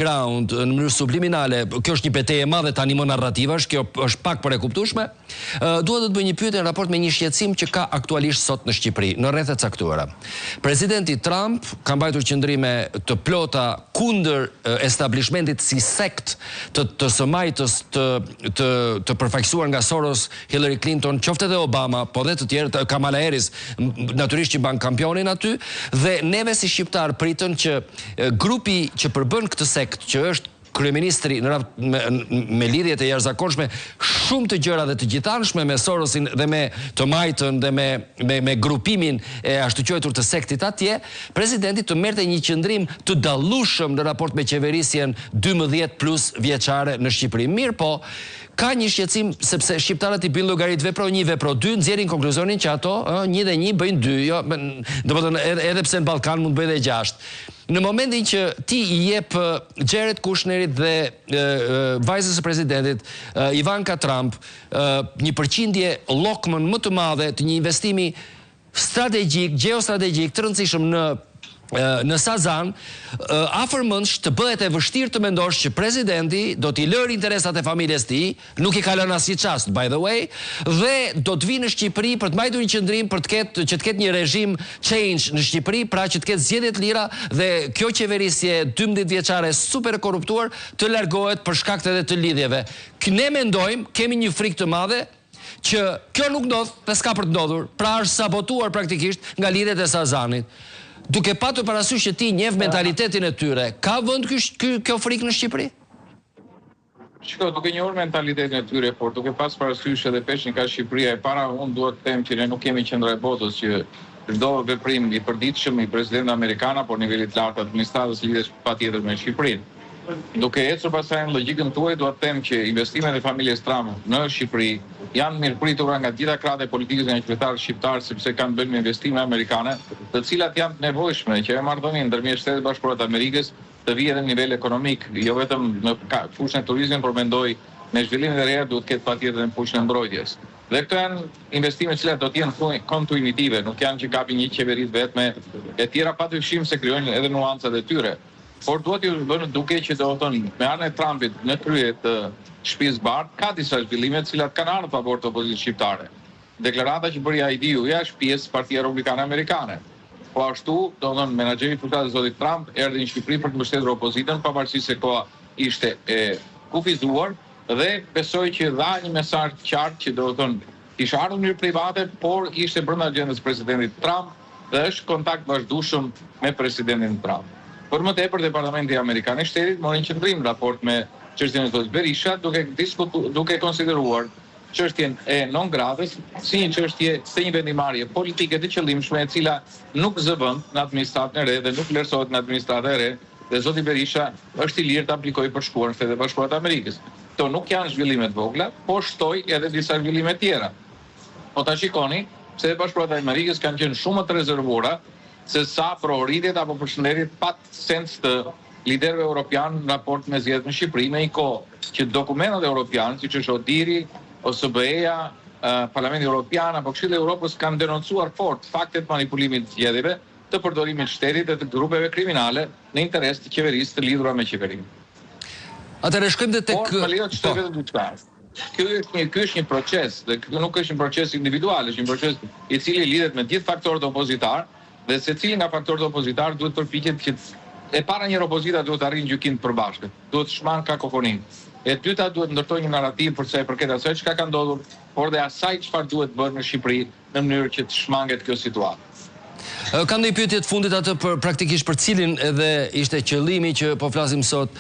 ground në mënyrë subliminale, kjo është një betejë e madhe tani më narrativash, kjo është pak për e kuptueshme. Duhet të bëj një pyetje në raport me një shqetësim që ka aktualisht sot në Shqipëri, në rrethe të caktuara. Presidenti Trump ka mbajtur qëndrime të plota kundër establishmentit si sekt të së-majtës të përfaqësuar nga Soros, Hillary Clinton, qoftë edhe Obama, po dhe të tjerë, Kamala Harris, natyrisht që ban kampionin aty, dhe neve si shqiptar pritën që grupi që përbën këtë sekt, që është kryeministri me lidhjet e jashtëzakonshme shumë të gjëra dhe të gjithanshme me Sorosin dhe me të majtën dhe me grupimin e ashtu quajtur të sektit atje, presidenti të merrte një qëndrim të dallueshëm në raport me qeverisjen 12 plus vjeçare në Shqipëri. Mirë po, ka një shqetësim sepse shqiptarët i bëjnë llogarit vepro 1, vepro 2, nxjerrin konkluzionin që ato 1 dhe 1 bëjnë 2, jo, domethënë edhe pse në Ballkan mund bëjë edhe 6. Në momentin që ti i jep Jared Kushnerit dhe vajzës së presidentit Ivanka Trump një përqindje llokmën më të madhe të një investimi strategjik, geostrategjik të rëndësishëm në Sazan, afërmendsh të bëhet e vështirë të mendosh që presidenti do t'i lërë interesat e familjes tij, nuk i ka lënë asnjë çast, by the way, dhe do të vinë në Shqipëri për të mbajtur një qendrim për që të ketë një režim change në Shqipëri, pra që të ketë zgjedhje të lira dhe kjo qeverisje 12 vjeçare super korruptuar të largohet për shkak të lidhjeve. Ne mendojmë, kemi një frikë të madhe që kjo nuk ndodh, dhe s'ka për të ndodhur, pra është sabotuar praktikisht nga lidhjet e Sazanit. Duke patur parasysh që ti njeh mentalitetin e tyre, ka vend kjo frikë në Shqipëri? Shiko, duke njohur mentalitetin e tyre, por duke pas parasysh edhe peshën ka Shqipëria, e para unë duhet të them që ne nuk kemi qendra e botës që çdo veprim i përditshëm i presidentit amerikan apo nivelit lartë të administratës lidhesh patjetër me Shqipërinë. Duke ecur pastaj në logjikën tuaj, dua të them që investimet e familjes Trump në Shqipëri janë mirëpritura nga gjitha krahët e politikës nga qytetarët shqiptar, sepse kanë bërë investime amerikane, të cilat janë të nevojshme që e marrëdhënia ndërmjet Shtetit Bashkuar të Amerikës të vijë edhe në nivel ekonomik, jo vetëm në fushën e turizmit, por mendoj me zhvillimin e reja duhet të ketë patjetër në fushën e mbrojtjes. Dhe këto janë investime të cilat do të jenë kontinuitive, nuk janë që kapin një qeveri vetme, e tjera padyshim se krijojnë edhe nuancat e tyre. Por duhet ju bënë duke që do të thonë me anën e Trumpit në krye të shtëpisë bardhë ka disa zhvillime të cilat kanë ardhur favor të opozitës shqiptare. Deklarata që bëri ID-u është pjesë Partia Republikane Amerikane. Po ashtu, do të thonë menaxheri i fuqishëm zoti Trump erdhi në Shqipëri për të mbështetur opozitën, pavarësisht se koha ishte e kufizuar dhe besoj që dha një mesazh të qartë që do të thonë ishte ardhur në mënyrë private, por ishte brenda agjendës presidentit Trump dhe është kontakt vazhdueshëm me presidentin Trump. Por më tepër Departamenti Amerikan i Shtetit mori një qendrim raport me çështjen e zotit Berisha, duke konsideruar çështjen e non gratës si një çështje se një vendimarrje politike të qëllimshme e cila nuk zë vend në administratën e re dhe nuk vlerësohet në administratën e re, dhe zoti Berisha është i lirë të aplikojë për shkuar në Shtetet e Bashkuara të Amerikës. Këto nuk janë zhvillime të vogla, por shtoj edhe disa zhvillime tjera. Po ta shikoni, Shtetet e Bashkuara të Amerikës kanë qenë shumë të rezervuara se sa prioritjet apo përshëndetjet pa sens të liderëve europian në raport me zgjedhjet në Shqipëri, me një kohë që dokumentat europian, siç është ODIHR-i, OSBE-ja, Parlamenti Evropian apo Këshilli i Evropës kanë denoncuar fort faktet manipulimit të zgjedhjeve, të përdorimit të shtetit dhe të grupeve kriminale në interes të qeverisë të lidhura me qeverinë. Atëherë shkojmë tek Por më lejo të shtoj vetëm diçka. Ky është një proces, dhe ky nuk është një proces individual, është një proces i cili lidhet me gjithë faktorët opozitar. Dhe secili nga faktorët opozitar duhet përpiqet që e para një opozita duhet arrijë gjykim të përbashkët, duhet shmang kakofonin. E dyta duhet ndërtojë një narrativ për sa i përket asaj çka ka ndodhur, por dhe asaj çfarë duhet bërë në Shqipëri në mënyrë që të shmanget kjo situatë. Kam një pyetje të fundit atë praktikisht për cilin edhe ishte qëllimi që po flasim sot.